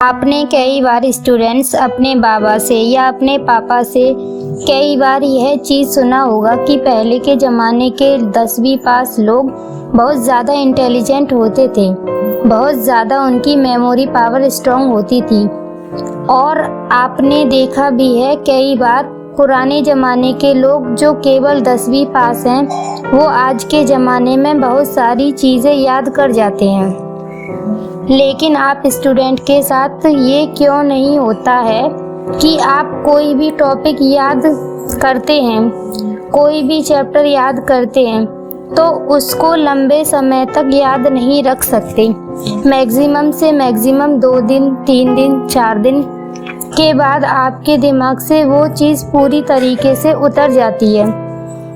आपने कई बार स्टूडेंट्स अपने बाबा से या अपने पापा से कई बार यह चीज़ सुना होगा कि पहले के ज़माने के 10वीं पास लोग बहुत ज़्यादा इंटेलिजेंट होते थे, बहुत ज़्यादा उनकी मेमोरी पावर स्ट्रॉन्ग होती थी। और आपने देखा भी है कई बार पुराने ज़माने के लोग जो केवल 10वीं पास हैं वो आज के ज़माने में बहुत सारी चीज़ें याद कर जाते हैं। लेकिन आप स्टूडेंट के साथ ये क्यों नहीं होता है कि आप कोई भी टॉपिक याद करते हैं, कोई भी चैप्टर याद करते हैं तो उसको लंबे समय तक याद नहीं रख सकते। मैक्सिमम से मैक्सिमम 2 दिन, 3 दिन, 4 दिन के बाद आपके दिमाग से वो चीज़ पूरी तरीके से उतर जाती है।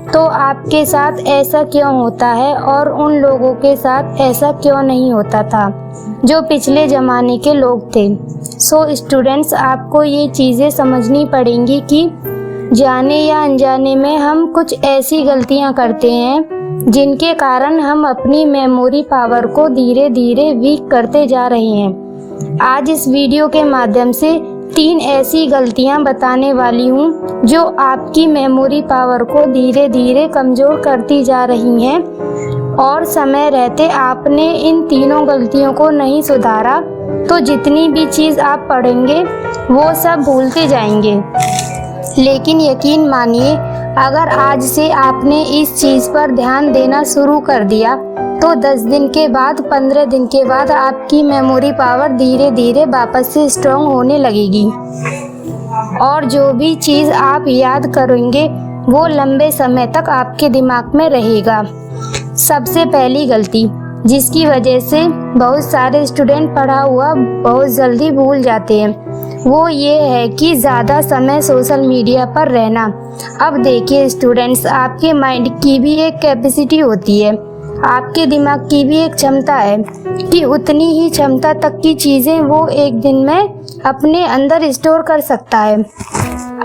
तो आपके साथ ऐसा क्यों होता है और उन लोगों के साथ ऐसा क्यों नहीं होता था जो पिछले ज़माने के लोग थे। सो स्टूडेंट्स, आपको ये चीज़ें समझनी पड़ेंगी कि जाने या अनजाने में हम कुछ ऐसी गलतियां करते हैं जिनके कारण हम अपनी मेमोरी पावर को धीरे धीरे वीक करते जा रहे हैं। आज इस वीडियो के माध्यम से 3 ऐसी गलतियां बताने वाली हूँ जो आपकी मेमोरी पावर को धीरे धीरे कमज़ोर करती जा रही हैं और समय रहते आपने इन तीनों गलतियों को नहीं सुधारा तो जितनी भी चीज़ आप पढ़ेंगे वो सब भूलते जाएंगे। लेकिन यकीन मानिए, अगर आज से आपने इस चीज़ पर ध्यान देना शुरू कर दिया तो 10 दिन के बाद, 15 दिन के बाद आपकी मेमोरी पावर धीरे धीरे वापस से स्ट्रॉन्ग होने लगेगी और जो भी चीज़ आप याद करेंगे वो लंबे समय तक आपके दिमाग में रहेगा। सबसे पहली गलती जिसकी वजह से बहुत सारे स्टूडेंट पढ़ा हुआ बहुत जल्दी भूल जाते हैं वो ये है कि ज़्यादा समय सोशल मीडिया पर रहना। अब देखिए स्टूडेंट्स, आपके माइंड की भी एक कैपेसिटी होती है, आपके दिमाग की भी एक क्षमता है कि उतनी ही क्षमता तक की चीज़ें वो एक दिन में अपने अंदर स्टोर कर सकता है।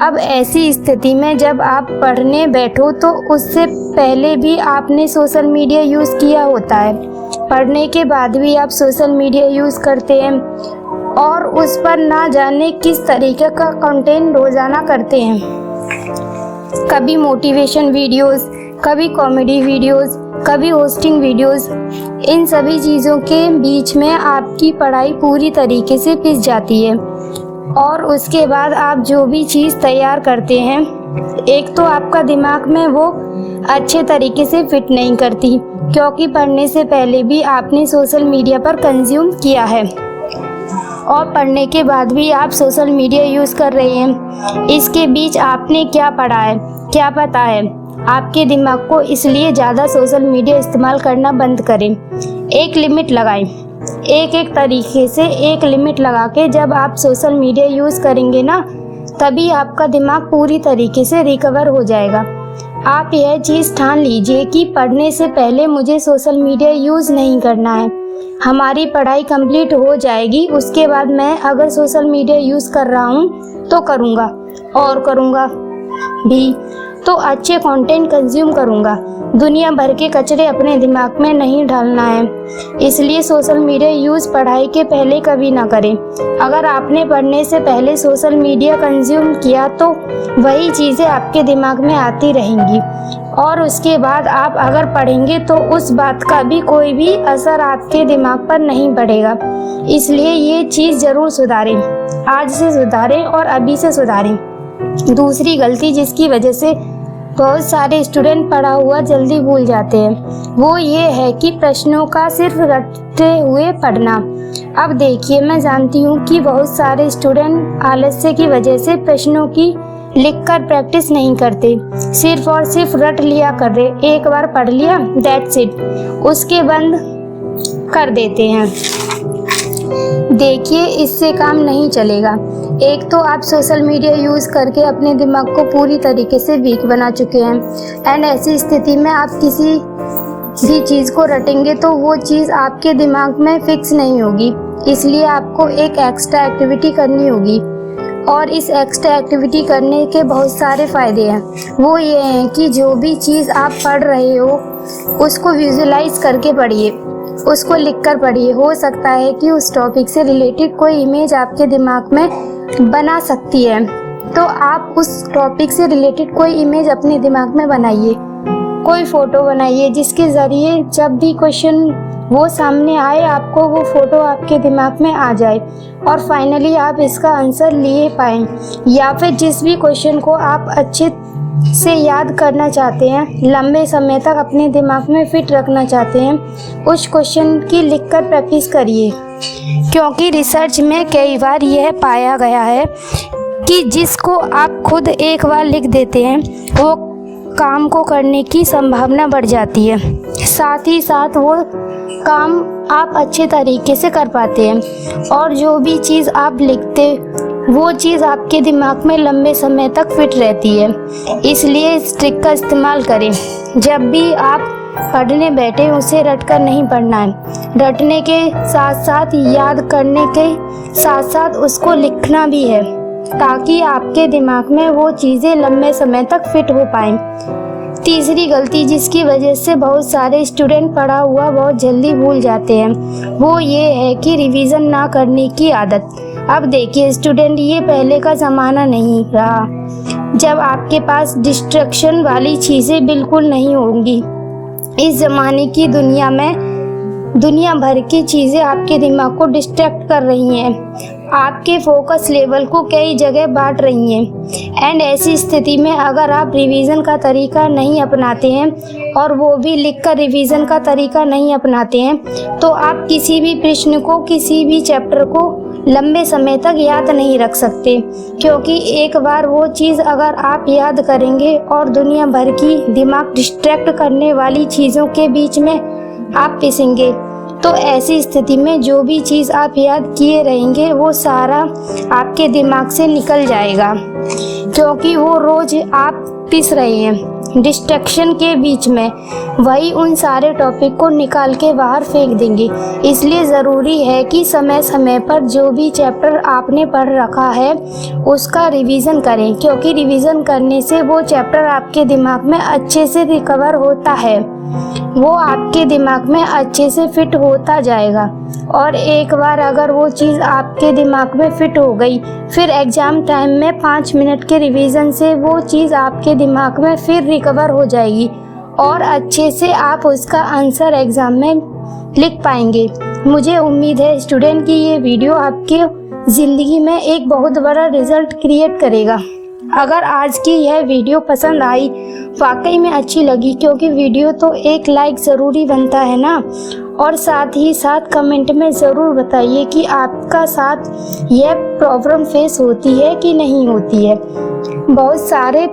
अब ऐसी स्थिति में जब आप पढ़ने बैठो तो उससे पहले भी आपने सोशल मीडिया यूज़ किया होता है, पढ़ने के बाद भी आप सोशल मीडिया यूज़ करते हैं और उस पर ना जाने किस तरीके का कंटेंट रोज़ाना करते हैं। कभी मोटिवेशन वीडियोस, कभी कॉमेडी वीडियोस, कभी होस्टिंग वीडियोस। इन सभी चीज़ों के बीच में आपकी पढ़ाई पूरी तरीके से पिस जाती है और उसके बाद आप जो भी चीज़ तैयार करते हैं एक तो आपका दिमाग में वो अच्छे तरीके से फिट नहीं करती क्योंकि पढ़ने से पहले भी आपने सोशल मीडिया पर कंज्यूम किया है और पढ़ने के बाद भी आप सोशल मीडिया यूज़ कर रहे हैं। इसके बीच आपने क्या पढ़ा है क्या पता है। आपके दिमाग को इसलिए ज़्यादा सोशल मीडिया इस्तेमाल करना बंद करें। एक लिमिट लगाएं, एक तरीके से एक लिमिट लगा के जब आप सोशल मीडिया यूज़ करेंगे ना तभी आपका दिमाग पूरी तरीके से रिकवर हो जाएगा। आप यह चीज़ ठान लीजिए कि पढ़ने से पहले मुझे सोशल मीडिया यूज़ नहीं करना है। हमारी पढ़ाई कंप्लीट हो जाएगी, उसके बाद मैं अगर सोशल मीडिया यूज़ कर रहा हूँ तो करूँगा और करूँगा भी, तो अच्छे कंटेंट कंज्यूम करूँगा। दुनिया भर के कचरे अपने दिमाग में नहीं डालना है, इसलिए सोशल मीडिया यूज़ पढ़ाई के पहले कभी ना करें। अगर आपने पढ़ने से पहले सोशल मीडिया कंज्यूम किया तो वही चीज़ें आपके दिमाग में आती रहेंगी और उसके बाद आप अगर पढ़ेंगे तो उस बात का भी कोई भी असर आपके दिमाग पर नहीं पड़ेगा। इसलिए ये चीज़ ज़रूर सुधारें, आज से सुधारें और अभी से सुधारें। दूसरी गलती जिसकी वजह से बहुत सारे स्टूडेंट पढ़ा हुआ जल्दी भूल जाते हैं वो ये है कि प्रश्नों का सिर्फ रटते हुए पढ़ना। अब देखिए, मैं जानती हूँ कि बहुत सारे स्टूडेंट आलस्य की वजह से प्रश्नों की लिखकर प्रैक्टिस नहीं करते, सिर्फ और सिर्फ रट लिया कर रहे। एक बार पढ़ लिया, दैट्स इट, उसके बंद कर देते हैं। देखिए, इससे काम नहीं चलेगा। एक तो आप सोशल मीडिया यूज़ करके अपने दिमाग को पूरी तरीके से वीक बना चुके हैं एंड ऐसी स्थिति में आप किसी भी चीज़ को रटेंगे तो वो चीज़ आपके दिमाग में फिक्स नहीं होगी। इसलिए आपको एक एक्स्ट्रा एक्टिविटी करनी होगी और इस एक्स्ट्रा एक्टिविटी करने के बहुत सारे फ़ायदे हैं। वो ये हैं कि जो भी चीज़ आप पढ़ रहे हो उसको विजुलाइज करके पढ़िए। उसको लिखकर पढ़िए। हो सकता है कि उस टॉपिक से रिलेटेड कोई इमेज आपके दिमाग में बना सकती है, तो आप उस टॉपिक से रिलेटेड कोई इमेज अपने दिमाग में बनाइए, कोई फ़ोटो बनाइए, जिसके ज़रिए जब भी क्वेश्चन वो सामने आए आपको वो फ़ोटो आपके दिमाग में आ जाए और फाइनली आप इसका आंसर लिए पाएँ। या फिर जिस भी क्वेश्चन को आप अच्छे से याद करना चाहते हैं, लंबे समय तक अपने दिमाग में फिट रखना चाहते हैं, उस क्वेश्चन की लिखकर प्रैक्टिस करिए। क्योंकि रिसर्च में कई बार यह पाया गया है कि जिसको आप खुद एक बार लिख देते हैं वो काम को करने की संभावना बढ़ जाती है, साथ ही साथ वो काम आप अच्छे तरीके से कर पाते हैं और जो भी चीज़ आप लिखते वो चीज़ आपके दिमाग में लंबे समय तक फिट रहती है। इसलिए इस ट्रिक का इस्तेमाल करें। जब भी आप पढ़ने बैठे उसे रट कर नहीं पढ़ना है, रटने के साथ साथ याद करने के साथ साथ उसको लिखना भी है, ताकि आपके दिमाग में वो चीज़ें लंबे समय तक फिट हो पाएँ। तीसरी गलती जिसकी वजह से बहुत सारे स्टूडेंट पढ़ा हुआ बहुत जल्दी भूल जाते हैं, वो ये है कि रिवीजन ना करने की आदत। अब देखिए स्टूडेंट, ये पहले का ज़माना नहीं रहा जब आपके पास डिस्ट्रैक्शन वाली चीज़ें बिल्कुल नहीं होंगी। इस ज़माने की दुनिया में दुनिया भर की चीज़ें आपके दिमाग को डिस्ट्रैक्ट कर रही हैं, आपके फोकस लेवल को कई जगह बांट रही हैं। एंड ऐसी स्थिति में अगर आप रिवीजन का तरीका नहीं अपनाते हैं और वो भी लिखकर रिवीजन का तरीका नहीं अपनाते हैं, तो आप किसी भी प्रश्न को, किसी भी चैप्टर को लंबे समय तक याद नहीं रख सकते। क्योंकि एक बार वो चीज़ अगर आप याद करेंगे और दुनिया भर की दिमाग डिस्ट्रैक्ट करने वाली चीज़ों के बीच में आप पिसेंगे, तो ऐसी स्थिति में जो भी चीज़ आप याद किए रहेंगे वो सारा आपके दिमाग से निकल जाएगा, क्योंकि वो रोज़ आप पिस रहे हैं डिस्ट्रैक्शन के बीच में, वही उन सारे टॉपिक को निकाल के बाहर फेंक देंगे। इसलिए ज़रूरी है कि समय समय पर जो भी चैप्टर आपने पढ़ रखा है उसका रिवीजन करें, क्योंकि रिवीजन करने से वो चैप्टर आपके दिमाग में अच्छे से रिकवर होता है, वो आपके दिमाग में अच्छे से फिट होता जाएगा। और एक बार अगर वो चीज़ आपके दिमाग में फिट हो गई, फिर एग्ज़ाम टाइम में 5 मिनट के रिवीजन से वो चीज़ आपके दिमाग में फिर रिकवर हो जाएगी और अच्छे से आप उसका आंसर एग्ज़ाम में लिख पाएंगे। मुझे उम्मीद है स्टूडेंट कि ये वीडियो आपके ज़िंदगी में एक बहुत बड़ा रिज़ल्ट क्रिएट करेगा। अगर आज की यह वीडियो पसंद आई, वाकई में अच्छी लगी, क्योंकि वीडियो तो एक लाइक ज़रूरी बनता है ना, और साथ ही साथ कमेंट में ज़रूर बताइए कि आपका साथ यह प्रॉब्लम फेस होती है कि नहीं होती है। बहुत सारे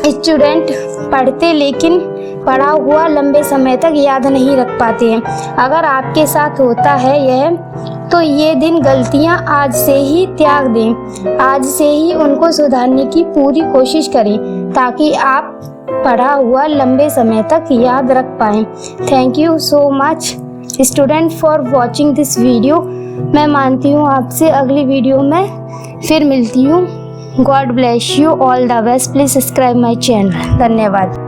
स्टूडेंट पढ़ते लेकिन पढ़ा हुआ लंबे समय तक याद नहीं रख पाते हैं। अगर आपके साथ होता है यह, तो ये दिन गलतियां आज से ही त्याग दें, आज से ही उनको सुधारने की पूरी कोशिश करें, ताकि आप पढ़ा हुआ लंबे समय तक याद रख पाएँ। Thank you so much student for watching this video. मैं मानती हूँ आपसे अगली वीडियो में फिर मिलती हूँ। God bless you, all the best. Please subscribe my channel. धन्यवाद।